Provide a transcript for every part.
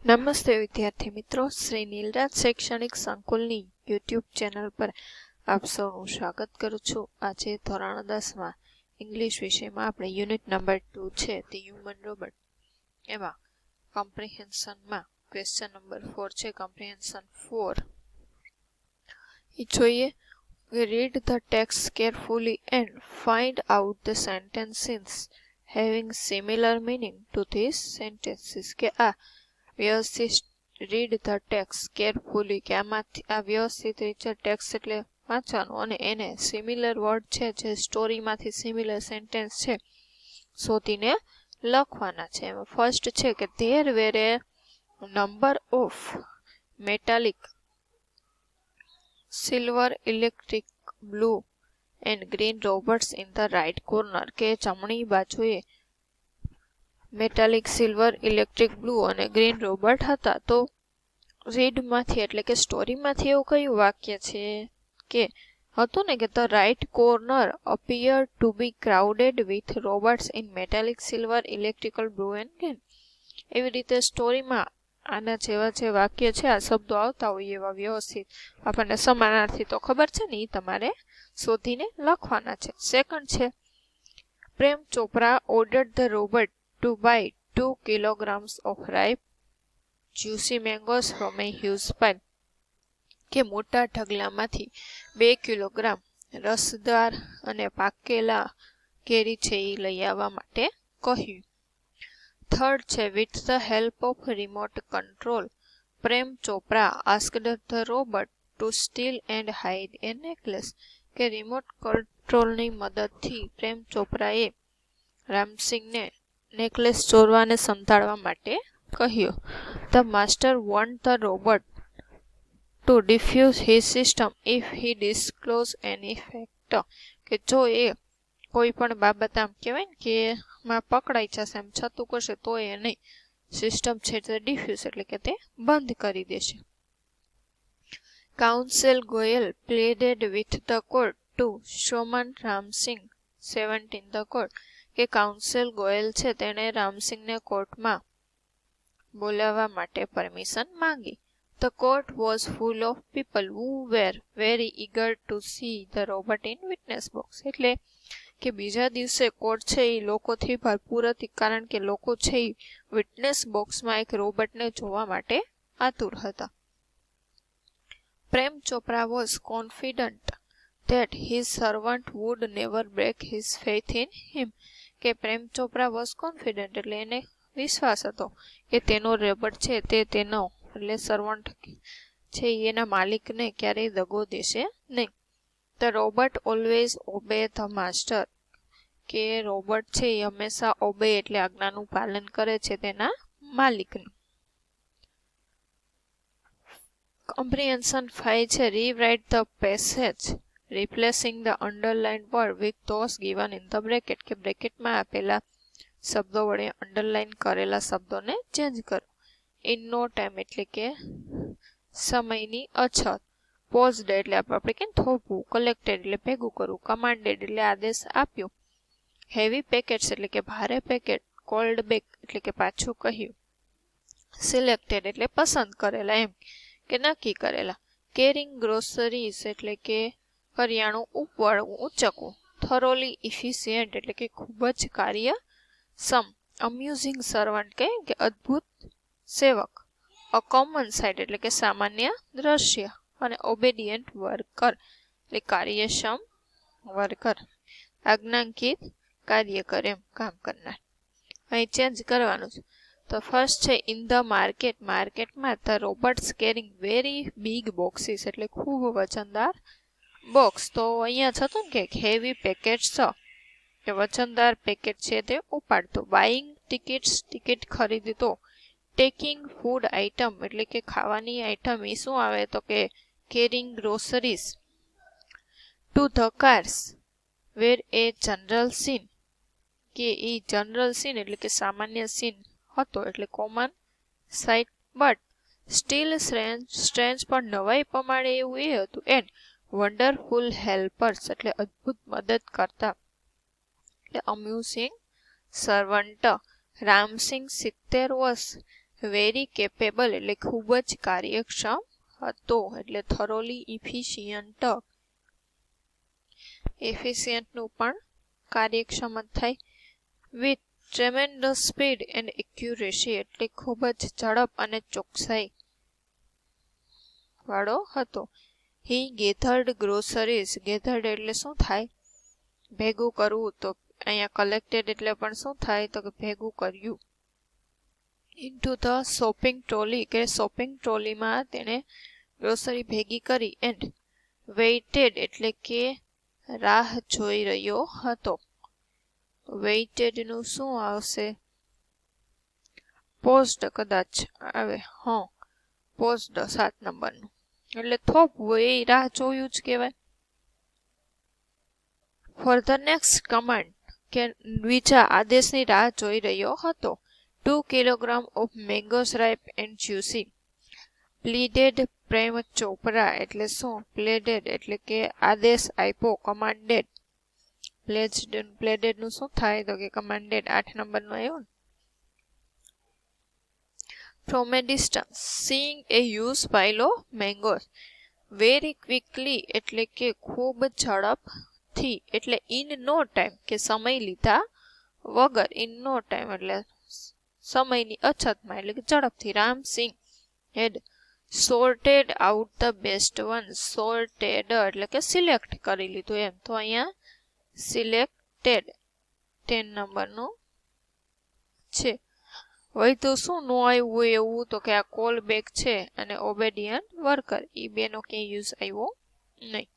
નમસ્તે વિદ્યાર્થી મિત્રો, શ્રી નીલરાજ શૈક્ષણિક સંકુલની યુટ્યુબ ચેનલ પર આપ સૌનું સ્વાગત કરું છું. આજે ધોરણ 10માં ઇંગ્લિશ વિષયમાં આપણે યુનિટ નંબર 2 છે ધી હ્યુમન રોબોટ, એમાં કોમ્પ્રિહેન્શનમાં ક્વેશ્ચન નંબર 4 છે. કોમ્પ્રિહેન્શન 4 એ જોઈએ. Read the text carefully and find out the sentences having similar meaning two this sentences. કે આ વ્યવસ્થિત રીડ ધ ટેક્સ્ટ કેરફુલી, કે આમાંથી આ વ્યવસ્થિત રીતે ટેક્સ્ટ એટલે વાંચવાનું અને એને સિમિલર વર્ડ છે જે સ્ટોરીમાંથી સિમિલર સેન્ટેન્સ છે શોધીને લખવાના છે. એમાં ફર્સ્ટ છે કે there were a number of metallic silver electric blue and green robots in the right corner. કે જમણી બાજુએ મેટાલિક સિલ્વર ઇલેક્ટ્રિક બ્લુ અને ગ્રીન રોબોટ હતા. તો રીડમાંથી એટલે કે સ્ટોરીમાંથી એવું કયું વાક્ય છે કે હતું ને કે the right corner appear to be crowded with robots in metallic silver electrical blue and green. એવી રીતે સ્ટોરીમાં આના જેવા જે વાક્ય છે, આ શબ્દો આવતા હોય એવા વ્યવસ્થિત આપણને સમાનાર્થી તો ખબર છે ને, એ તમારે શોધીને લખવાના છે. સેકન્ડ છે Prem Chopra ordered the robot to buy 2 kilograms of ripe juicy mangoes from a huge pile. કે મોટા ઢગલામાંથી 2 કિલોગ્રામ રસદાર અને પાકેલા કેરી છે એ લઈ આવવા માટે કહ્યું. થર્ડ છે with the help of remote control Prem Chopra asked the robot to steal and hide a necklace. કે રિમોટ કંટ્રોલની મદદથી પ્રેમ ચોપરાએ રામસિંગને નેકલેસ ચોરવાને સંતાડવા માટે કહ્યું. The master want the robot to diffuse his system if he disclose any fact. કે જો એ કોઈ પણ બાબત આમ કહેવાય ને કે એમાં પકડાઈ જશે, એમ છતું કરશે તો એ નહીં, સિસ્ટમ છે તે ડિફ્યુઝ એટલે કે તે બંધ કરી દેશે. Counsel Goyal pleaded with the court to summon Ram Singh 17 the court. કે કાઉન્સિલ ગોયલ છે તેણે રામસિંગને કોર્ટમાં બોલાવવા માટે પરમિશન માંગી. The court was full of people who were very eager to see the robot in witness box. એટલે કે બીજા દિવસે કોર્ટ છે એ લોકોથી ભરપૂર હતી, કારણ કે લોકો છે એ વિટનેસ બોક્સમાં એક રોબોટને જોવા માટે આતુર હતા. Prem Chopra was confident that his servant would never break his faith in him. કે પ્રેમ ચોપરા વોઝ કોન્ફિડન્ટ એટલે એને વિશ્વાસ હતો કે તેનો રોબોટ છે તે તેનો એટલે સર્વન્ટ છે એના માલિકને ક્યારેય દગો દેશે નહીં. The robot always obey the master. કે રોબોટ છે એ હંમેશા ઓબે એટલે આજ્ઞાનું પાલન કરે છે તેના માલિકનું. કોમ્પ્રિહેન્શન 5 છે rewrite the passage replacing the underline word with those given in the bracket. કે બ્રેકેટમાં આપેલા શબ્દો વડે અંડરલાઇન કરેલા શબ્દોને ચેન્જ કરો. ઇન નો ટાઈમ એટલે કે સમયની અછત. પોઝડ એટલે આપણે કેમ થોભવું. કલેક્ટેડ એટલે ભેગું કરવું. કમાન્ડેડ એટલે આદેશ આપ્યો. હેવી પેકેટ્સ એટલે કે ભારે પેકેટ. કોલ્ડ બેક એટલે કે પાછું કહ્યું. સિલેક્ટેડ એટલે પસંદ કરેલા, એમ કે નક્કી કરેલા. કેરિંગ ગ્રોસરીઝ એટલે કે કરિયાણું ઉપવાળવું, ઉંચકવું. થોરોલી ઇફિશિયન્ટ એટલે કે ખૂબ જ કાર્યક્ષમ. અમ્યુઝિંગ સર્વન્ટ કે અદ્ભુત સેવક. અ કોમન સાઇટ એટલે કે સામાન્ય દ્રશ્ય. અને ઓબેડિયન્ટ વર્કર એટલે કાર્યક્ષમ વર્કર. આજ્ઞાંકિત કાર્યકર, એમ કામ કરનાર. અહીં ચેન્જ કરવાનું છે. તો ફર્સ્ટ છે ઇન ધ માર્કેટ. માર્કેટમાં the robots carrying very big boxes એટલે ખૂબ વજનદાર બોક્સ. તો અહીંયા જ હતું ને કે હેવી પેકેટ્સ કે વજનદાર પેકેટ છે તે ઉપાડતો. બાઇંગ ટિકિટ્સ ટિકિટ ખરીદતો. ટેકિંગ ફૂડ આઇટમ એટલે કે ખાવાની આઇટમ એ શું આવે તો કે carrying groceries. To the cars where a general scene. કે એ જનરલ સીન એટલે કે સામાન્ય સીન હતો એટલે common site. But still strange પણ નવાઈ પ્રમાણે એવું એ હતું. એન્ડ વન્ડરફુલ હેલ્પર્સ એટલે અદ્ભુત મદદ કરતા એટલે અમ્યુઝિંગ સર્વન્ટ. રામસિંગ 70 વર્ષ વેરી કેપેબલ એટલે ખૂબ જ કાર્યક્ષમ હતો એટલે થોરોલી ઇફિશિયન્ટ. એફિશિયન્ટનું પણ કાર્યક્ષમ જ થાય. With tremendous speed and accuracy એટલે ખૂબ જ ઝડપ અને ચોકસાઈ વાળો હતો. હી ગેધર્ડ ગ્રોસરીઝ. ગેધર્ડ એટલે શું થાય? ભેગું કરવું. તો અહીંયા કલેક્ટેડ એટલે પણ શું થાય? તો કે ભેગું કર્યું. ઇન્ટુ ધ શોપિંગ ટ્રોલી કે શોપિંગ ટ્રોલીમાં તેને ગ્રોસરી ભેગી કરી. એન્ડ વેઇટેડ એટલે કે રાહ જોઈ રહ્યો હતો. વેઇટેડનું શું આવશે? પોઝડ કદાચ આવે. હા, પોઝડ 7 નંબરનું એટલે થોપવું, એ રાહ જોયું જ કહેવાય. ફોર ધ નેક્સ્ટ કમાન્ડ કે બીજા આદેશની રાહ જોઈ રહ્યો હતો. 2 kilogram of મેંગોસ ripe and juicy. પ્લીડેડ Prem Chopra એટલે શું? પ્લેડેડ એટલે કે આદેશ આપ્યો. કમાન્ડેડ. પ્લેડેડનું શું થાય? તો કે કમાન્ડેડ 8 નંબરનું આવ્યું. From a distance seeing a huge pile of mangoes. Very quickly એટલે કે ખૂબ ઝડપથી એટલે ઇન નો ટાઈમ કે સમય લીધા વગર. ઇન નો ટાઈમ એટલે સમયની અછતમાં એટલે કે ઝડપથી. Ram Singh had sorted out the best one. Sorted એટલે કે સિલેક્ટ કરી લીધું એમ. તો અહીંયા સિલેક્ટેડ 10 નંબરનું છે. હવે તો શું નો આવ્યું હોય એવું? તો કે આ કોલ બેક છે અને ઓબેડિયન્ટ વર્કર, એ બેનો ક્યાંય યુઝ આવ્યો નહીં.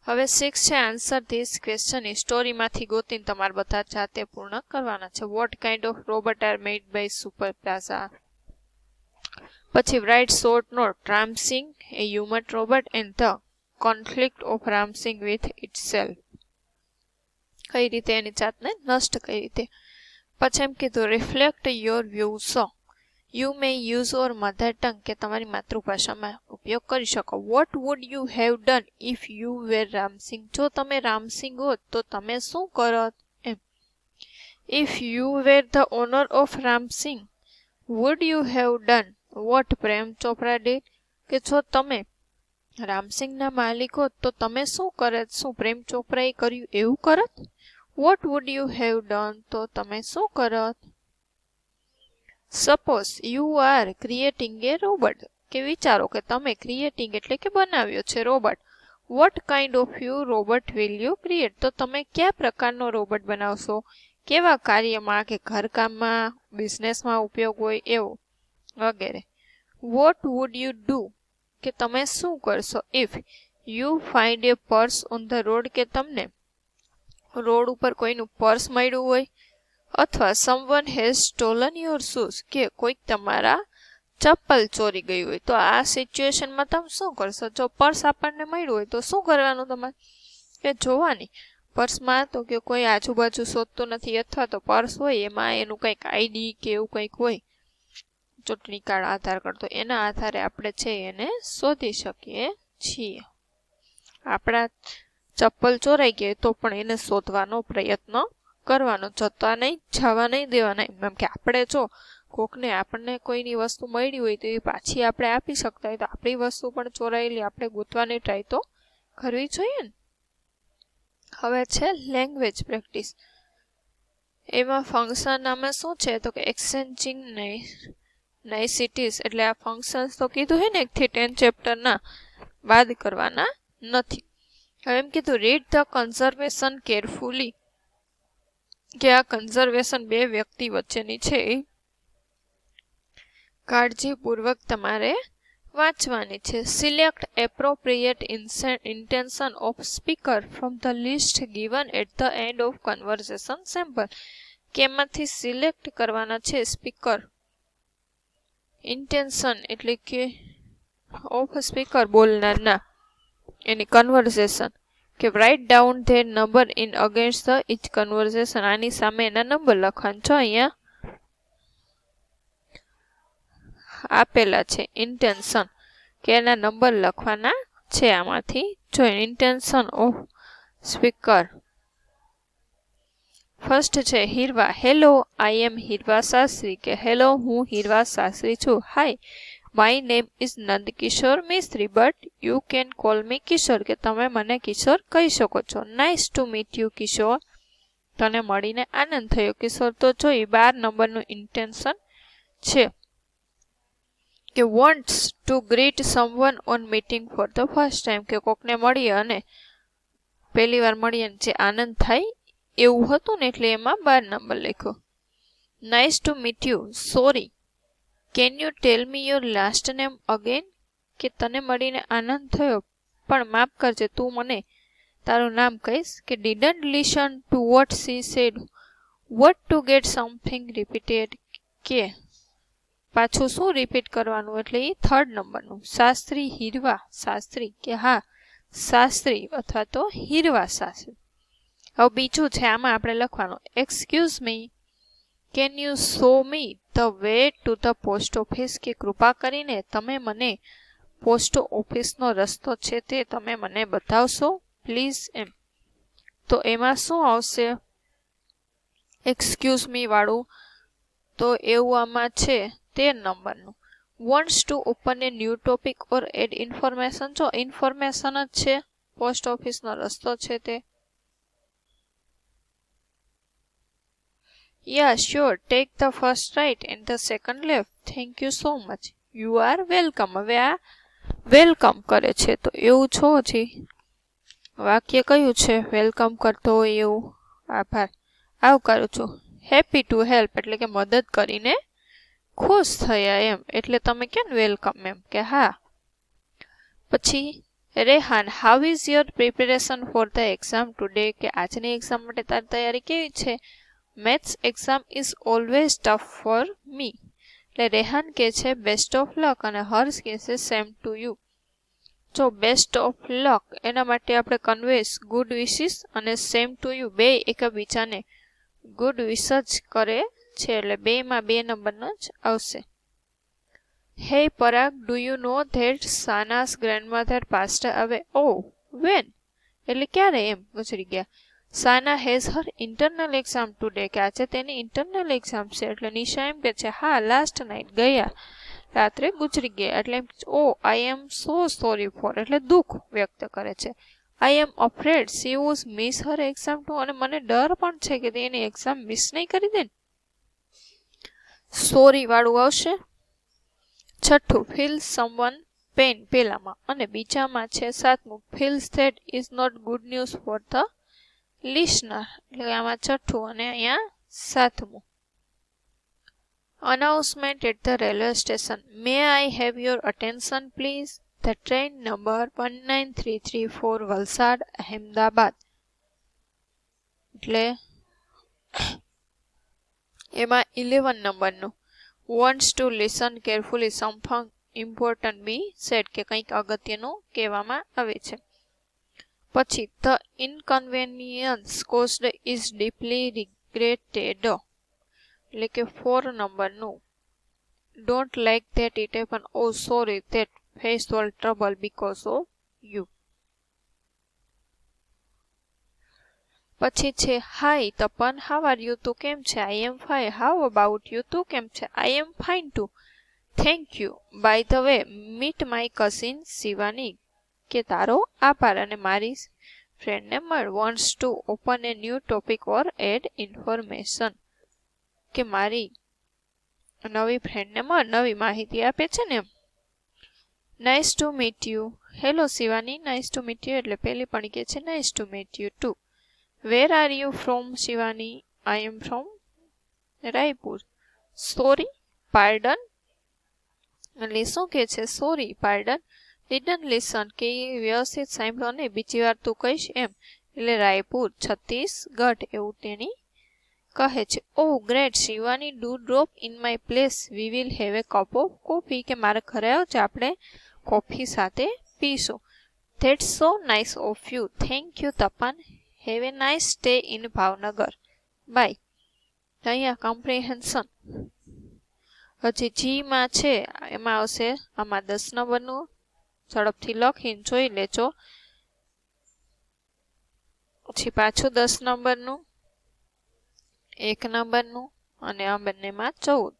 હવે 6 છે આન્સર ધીસ ક્વેશ્ચન. સ્ટોરીમાંથી ગોતીને તમારે બધા જાતે પૂર્ણ કરવાના છે. What kind of robot are made by Super Plaza. પછી write short note. Ram Singh a human robot and the conflict of Ram Singh with itself. કઈ રીતે એની જાતને નષ્ટ કઈ રીતે. પછી એમ કીધું reflect your views. You may use or mother tongue કે તમારી માતૃભાષામાં ઉપયોગ કરી શકો. What would you have done if you were Ram Singh. જો તમે રામસિંગ હોત તો તમે શું કરત એમ. If you were the owner of Ram Singh would you have done what Prem Chopra did. કે જો તમે રામસિંગના માલિક હોત તો તમે શું કરત? શું પ્રેમ ચોપરાએ કર્યું એવું કરત? What would you have done તો તમે શું કરત? Suppose you are creating a robot કે વિચારો કે તમે ક્રિએટિંગ એટલે કે બનાવ્યો છે robot. What kind of you robot will you create. તો તમે કયા પ્રકારનો રોબોટ બનાવશો? કેવા કાર્યમાં કે ઘરકામમાં, બિઝનેસમાં ઉપયોગ હોય એવો વગેરે. વોટ વુડ યુ ડુ કે તમે શું કરશો? If you find A purse on the road કે તમને રોડ ઉપર કોઈનું પર્સ મળ્યું હોય. અથવા someone has stolen your shoes કે કોઈક તમારા ચપ્પલ ચોરી ગયું હોય. તો આ સિચ્યુએશનમાં તમે શું કરશો? જો પર્સ આપણને મળ્યું હોય તો શું કરવાનું તમારે? કે જોવાની પર્સમાં તો કે કોઈ આજુબાજુ શોધતું નથી, અથવા તો પર્સ હોય એમાં એનું કંઈક આઈડી કે એવું કંઈક હોય, ચૂંટણી કાર્ડ, આધાર કાર્ડ, તો એના આધારે આપણે છે એને શોધી શકીએ છીએ. આપણા ચપ્પલ ચોરાઈ ગયા તો પણ એને શોધવાનો પ્રયત્ન કરવાનો. જવા નહીં દેવાના. એમ કે આપણે જો કોકને આપણને કોઈની વસ્તુ મળી હોય તો એ પાછી આપણે આપી શકતા હોય, તો આપણી વસ્તુ પણ ચોરાયેલી આપણે ગોતવાની ટ્રાય તો કરવી જોઈએ ને. હવે છે લેંગ્વેજ પ્રેક્ટિસ. એમાં ફંક્શન આમાં શું છે? તો કે એક્સચેન્જિંગ નાઇસિટીઝ એટલે આ ફંક્શન્સ તો કીધું છે ને 1 થી 10 ચેપ્ટરના બાદ કરવાના નથી. હવે એમ કીધું રીડ ધ કન્ઝર્વેશન કેરફુલી કે આ કન્ઝર્વેશન બે વ્યક્તિ વચ્ચેની છે, કાળજીપૂર્વક તમારે વાંચવાની છે. Select appropriate intention of speaker from the list given at the end of conversation sample. કે એમાંથી સિલેક્ટ કરવાના છે સ્પીકર ઇન્ટેન્શન એટલે કે ઓફ સ્પીકર બોલનારના એની કન્વર્સેશન. કે write down their number in against the each conversation. આની સામે એના નંબર લખવાના છો. અહીંયા આપેલા છે ઇન્ટેન્શન કે એના નંબર લખવાના છે આમાંથી. જો ઇન્ટેન્શન ઓફ સ્પીકર ફર્સ્ટ છે હીરવા. હેલો, આઈ એમ હીરવા શાસ્ત્રી. કે હેલો, હું હીરવા શાસ્ત્રી છું. Hi, my name is Nandkishore Mistry, but you can call me Kishore. કે તમે મને કિશોર કહી શકો છો. Nice to meet you Kishore. તને મળીને આનંદ થયો કિશોર. તો જોઈ 12 નંબરનું ઇન્ટેન્શન છે કે wants to greet someone on meeting for the first time. કે કોકને મળીએ અને પહેલી વાર મળીએ જે આનંદ થાય એવું હતું ને એટલે એમાં 12 નંબર લખ્યો. Nice to meet you. Sorry, can you tell me your last name again. કે તને મળીને આનંદ થયો પણ માફ કરજે તું મને તારું નામ કહીશ. કે didn't listen to what she said, want to get something repeated. કે પાછું શું રિપીટ કરવાનું એટલે એ 3rd નંબરનું. શાસ્ત્રી હીરવા શાસ્ત્રી. કે હા, શાસ્ત્રી અથવા તો હીરવા શાસ્ત્રી. હવે બીજું છે આમાં આપણે લખવાનું excuse me, can you show me the way to the post office. કે કૃપા કરીને તમે મને પોસ્ટ ઓફિસનો રસ્તો છે તે તમે મને બતાવશો પ્લીઝ એમ. તો એમાં શું આવશે એક્સક્યુઝ મી વાળું. તો એવું આમાં છે 13 નંબરનું. Wants to open a new topic or add information. જો ઇન્ફોર્મેશન જ છે પોસ્ટ ઓફિસનો રસ્તો છે તે. Yeah, sure. Take the first right and the second left. Thank you so much. You are welcome. હવે આ વેલકમ કરે છે તો એવું છો છે વાક્ય કયું છે વેલકમ કરતો હોય એવું. આભાર, આવકારું છું. હેપી ટુ હેલ્પ એટલે કે મદદ કરીને ખુશ થયા એમ. એટલે તમે કેમ વેલકમ એમ કે હા. પછી Rehan, how is your preparation for the exam today. કે આજની એક્ઝામ માટે તારી તૈયારી કેવી છે. Maths exam is always tough for me. એટલે રેહાન કે છે બેસ્ટ ઓફ લક અને હર્ષ કે છે સેમ ટુ યુ. જો બેસ્ટ ઓફ લક એના માટે આપણે કન્વેસ ગુડ વિશિસ અને સેમ ટુ યુ બે એકબીજાને ગુડ વિશ જ કરે છે એટલે બેમાં 2 નંબરનો જ આવશે. Hey Parag, do you know that Sana's grandmother passed away. Oh when એટલે ક્યારે એમ ગુજરી ગયા. Sana has her internal exam today. કે આજે તેની ઇન્ટરનલ એક્ઝામ છે. એટલે નિશા એમ કે છે હા લાસ્ટ નાઇટ ગયા રાત્રે ગુજરી ગયા. એટલે ઓ આઈ એમ સો સોરી ફોર એટલે દુઃખ વ્યક્ત કરે છે. I am afraid she was miss her exam too. અને મને ડર પણ છે કે તેની એક્ઝામ મિસ નહીં કરી દે. સોરી વાળું આવશે. છઠ્ઠું ફીલ સમવન પેન પેલામાં અને બીજામાં છે 7મું feels that is not good news for the listener. એટલે આમાં છઠ્ઠું અને અહીંયા 7મું. Announcement at the railway station. May I have your attention please. The train number 19334 Valsad Ahmedabad. એટલે એમાં 11 નંબરનું wants to listen carefully something important be said. કે કંઈક અગત્યનું કહેવામાં આવે છે. પછી the inconvenience caused is deeply regretted. એટલે કે 4 નંબરનું don't like that it happen. Oh sorry that face all trouble because of you. પછી છે હાય તપન, હાવ આર યુ. તું કેમ છે. I am fine. How about you. તું કેમ છે. I am fine too. Thank you. By the way meet my cousin Shivani. કે તારો આભાર અને મારી ફ્રેન્ડને મળ. Wants to open a new topic or add information. કે મારી નવી ફ્રેન્ડને મળ નવી માહિતી આપે છે ને એમ. Nice to meet you. Hello Shivani, nice to meet you. એટલે પેલી પણ કે છે nice to meet you too. Where are you from Shivani. I am from Raipur. Sorry pardon એટલે શું કે છે સોરી પાર્ડન. ડિડન્ટ લિસન કે વ્યવસ્થિત સાંભળો ને બીજી વાર તું કહીશ એમ. એટલે રાયપુર છત્તીસગઢ એવું તેની કહે છે. Oh great Shivani, do drop in my place. We will have a cup of coffee. કે મારે ઘરે આવજે આપણે કોફી સાથે પીશું. That's so nice of you. Thank you Tapan. Have a nice day in Bhavnagar. Bye. અહીંયા કોમ્પ્રિહેન્શન હજી જીમાં છે એમાં આવશે આમાં 10 નંબરનું. ઝડપથી લખીને જોઈ લેજો. પછી પાછું 10 નંબરનું એક નંબરનું અને આ બંનેમાં 14.